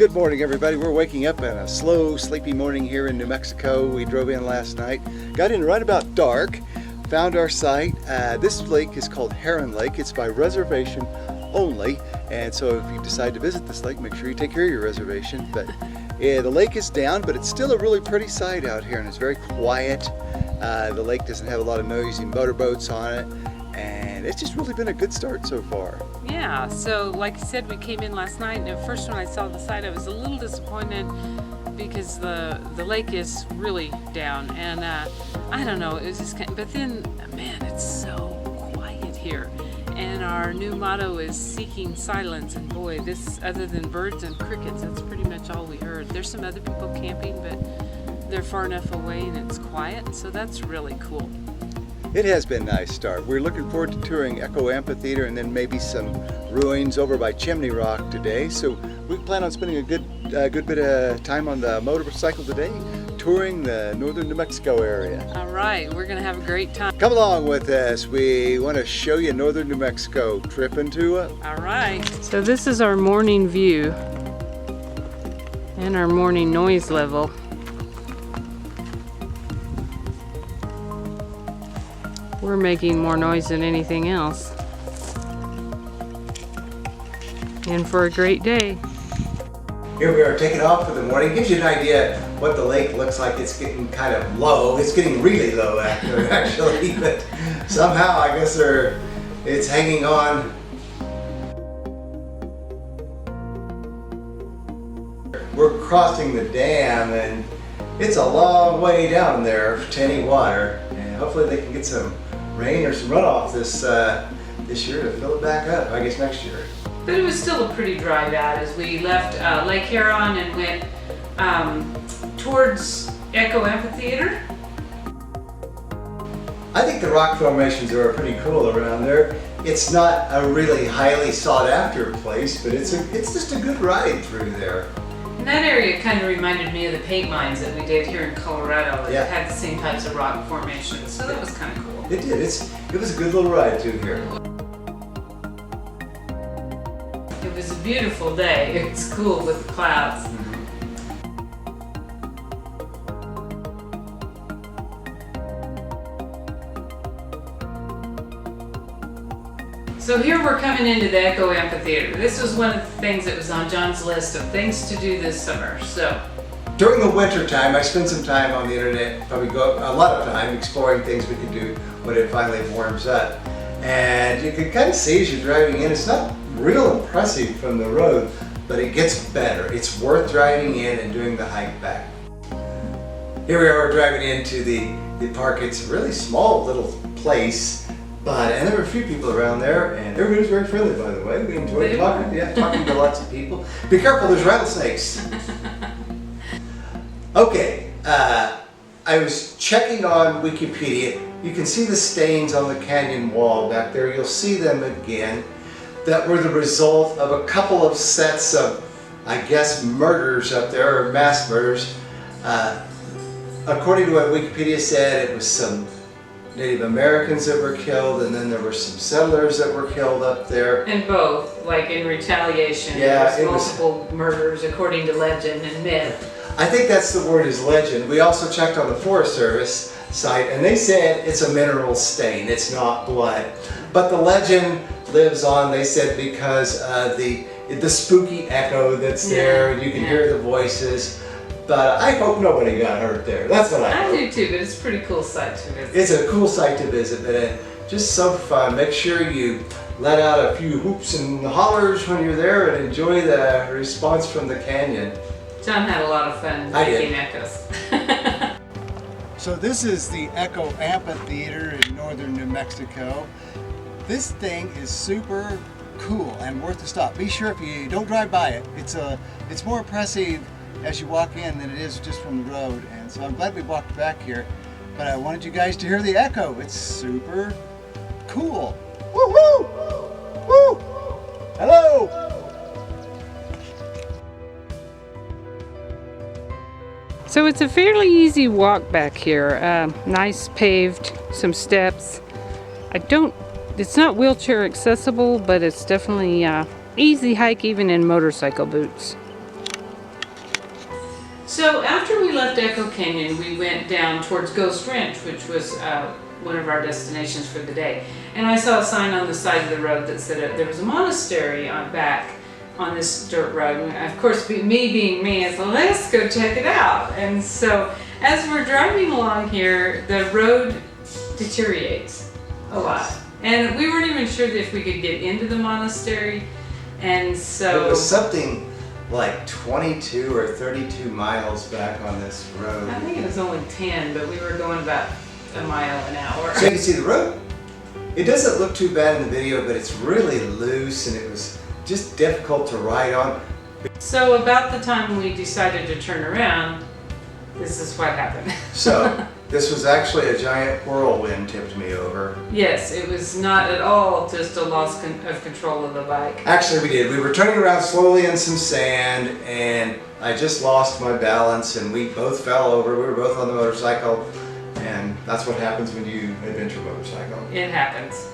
Good morning, everybody. We're waking up on a slow, sleepy morning here in New Mexico. We drove in last night, got in right about dark, found our site. This lake is called Heron Lake. It's by reservation only, and so if you decide to visit this lake, make sure you take care of your reservation. But the lake is down, but it's still a really pretty sight out here, and it's very quiet. The lake doesn't have a lot of noisy motorboats on it, and it's just really been a good start so far. Yeah, so like I said, we came in last night, and at first when I saw the site, I was a little disappointed because the lake is really down, and I don't know, it was just kind of, but then, man, it's so quiet here. And our new motto is seeking silence, and boy, this, other than birds and crickets, that's pretty much all we heard. There's some other people camping, but they're far enough away and it's quiet, so that's really cool. It has been a nice start. We're looking forward to touring Amphitheater and then maybe some ruins over by Chimney Rock today. So we plan on spending a good bit of time on the motorcycle today, touring the northern New Mexico area. All right, we're gonna have a great time. Come along with us. We want to show you northern New Mexico. Trippin2Up. All right. So this is our morning view and our morning noise level. We're making more noise than anything else. And for a great day. Here we are taking off for the morning. Gives you an idea what the lake looks like. It's getting kind of low. It's getting really low actually, but somehow I guess it's hanging on. We're crossing the dam and it's a long way down there to any water, and hopefully they can get some rain or some runoff this year to fill it back up, I guess next year. But it was still a pretty dry bout as we left Lake Heron and went towards Amphitheater. I think the rock formations are pretty cool around there. It's not a really highly sought after place, but it's just a good ride through there. And that area kind of reminded me of the paint mines that we did here in Colorado. It Yeah. had the same types of rock formations, so that was kind of cool. It did. It was a good little ride through here. It was a beautiful day. It was cool with the clouds. So here we're coming into the Amphitheater. This was one of the things that was on John's list of things to do this summer. So During the winter time, I spend some time on the internet, probably go a lot of time exploring things we can do when it finally warms up. And you can kind of see as you're driving in, it's not real impressive from the road, but it gets better. It's worth driving in and doing the hike back. Here we are driving into the park. It's a really small little place, and there were a few people around there, and everybody was very friendly, by the way. We enjoyed talking to lots of people. Be careful, there's rattlesnakes. Okay, I was checking on Wikipedia. You can see the stains on the canyon wall back there. You'll see them again. That were the result of a couple of sets of, I guess, murders up there, or mass murders. According to what Wikipedia said, it was some Native Americans that were killed, and then there were some settlers that were killed up there. and both, like in retaliation, Yeah, there was multiple murders according to legend and myth. I think that's the word is legend. We also checked on the Forest Service site, and they said it's a mineral stain, it's not blood. But the legend lives on, they said, because the spooky echo that's there, and you can hear the voices. But I hope nobody got hurt there. That's what I hope. I do too, but it's a pretty cool sight to visit. It's a cool site to visit, but just so fun. Make sure you let out a few hoops and hollers when you're there and enjoy the response from the canyon. John had a lot of fun making echoes. So this is the Echo Amphitheater in northern New Mexico. This thing is super cool and worth a stop. Be sure if you don't drive by it, it's more impressive as you walk in than it is just from the road. And so I'm glad we walked back here, but I wanted you guys to hear the echo. It's super cool. Woo woo! Woo! Hello! So it's a fairly easy walk back here. Nice paved, some steps. It's not wheelchair accessible, but it's definitely easy hike even in motorcycle boots. So after we left Echo Canyon, we went down towards Ghost Ranch, which was one of our destinations for the day. And I saw a sign on the side of the road that said there was a monastery back on this dirt road. And of course, me being me, I said, let's go check it out. And so as we're driving along here, the road deteriorates a lot. And we weren't even sure if we could get into the monastery. And so it was something like 22 or 32 miles back on this road. I think it was only 10, but we were going about a mile an hour. So you can see the road. It doesn't look too bad in the video, but it's really loose and it was just difficult to ride on. So about the time we decided to turn around, this is what happened. So this was actually a giant whirlwind tipped me over. Yes, it was not at all just a loss of control of the bike. Actually, we did. We were turning around slowly in some sand, and I just lost my balance, and we both fell over. We were both on the motorcycle, and that's what happens when you adventure motorcycle. It happens.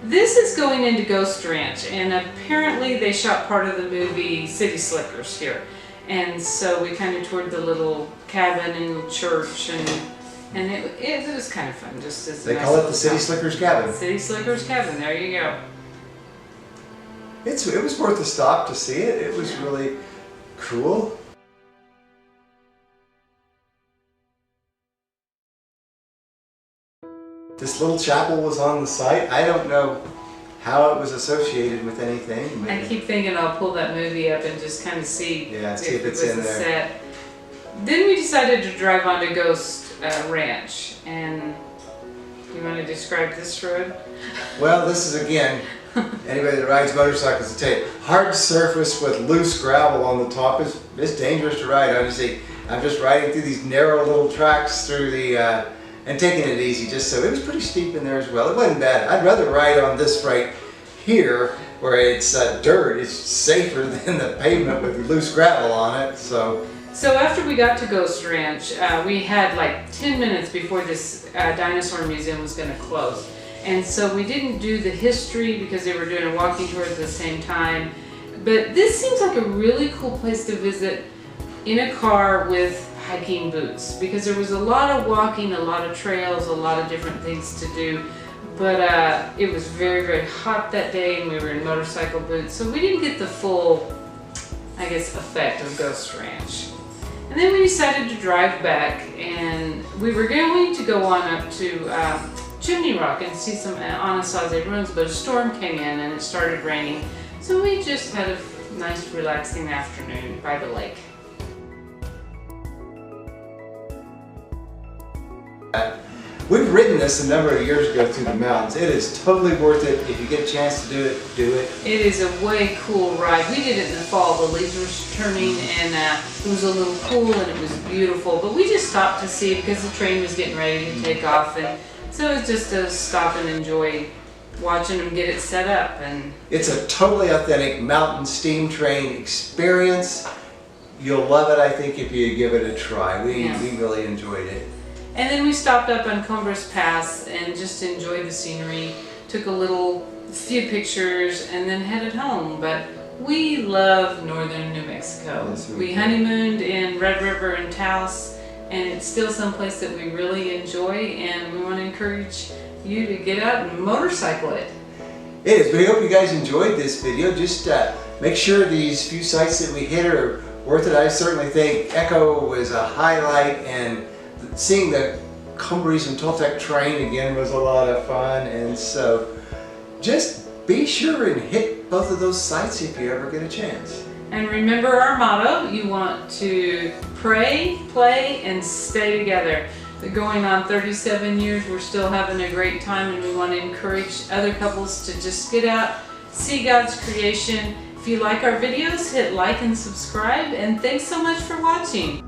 This is going into Ghost Ranch, and apparently they shot part of the movie City Slickers here. And so we kind of toured the little cabin and church, and it was kind of fun. Just as they call it the City Slickers Cabin. City Slickers Cabin. There you go. It was worth a stop to see it. It was really cool. This little chapel was on the site. I don't know how it was associated with anything. I keep thinking I'll pull that movie up and just kind of see, if it it's was in a there. set. Then we decided to drive on to Ghost Ranch. And you want to describe this road? Well, this is, again, anybody that rides motorcycles will tell you, hard surface with loose gravel on the top is dangerous to ride on. You see, I'm just riding through these narrow little tracks through the and taking it easy, just so it was pretty steep in there as well. It wasn't bad. I'd rather ride on this right here where it's dirt. It's safer than the pavement with loose gravel on it. So after we got to Ghost Ranch, we had like 10 minutes before this dinosaur museum was going to close. And so we didn't do the history because they were doing a walking tour at the same time. But this seems like a really cool place to visit in a car with hiking boots, because there was a lot of walking, a lot of trails, a lot of different things to do. But it was very, very hot that day and we were in motorcycle boots, so we didn't get the full, I guess, effect of Ghost Ranch. And then we decided to drive back, and we were going to go on up to Chimney Rock and see some Anasazi ruins, but a storm came in and it started raining. So we just had a nice relaxing afternoon by the lake. we've ridden this a number of years ago through the mountains. It is totally worth it. If you get a chance to do it, do it. It is a way cool ride. We did it in the fall. The leaves were turning and it was a little cool and it was beautiful. But we just stopped to see it because the train was getting ready to take off. And so it was just to stop and enjoy watching them get it set up. And it's a totally authentic mountain steam train experience. You'll love it, I think, if you give it a try. We really enjoyed it. And then we stopped up on Cumbres Pass and just enjoyed the scenery, took a few pictures, and then headed home. But we love northern New Mexico. Yes, we honeymooned in Red River and Taos, and it's still someplace that we really enjoy, and we want to encourage you to get out and motorcycle it. It is. We hope you guys enjoyed this video. Just make sure these few sites that we hit are worth it. I certainly think Echo was a highlight, and seeing the Cumbres and Toltec train again was a lot of fun. And so just be sure and hit both of those sites if you ever get a chance. And remember our motto, you want to pray, play, and stay together. Going on 37 years, we're still having a great time, and we want to encourage other couples to just get out, see God's creation. If you like our videos, hit like and subscribe, and thanks so much for watching.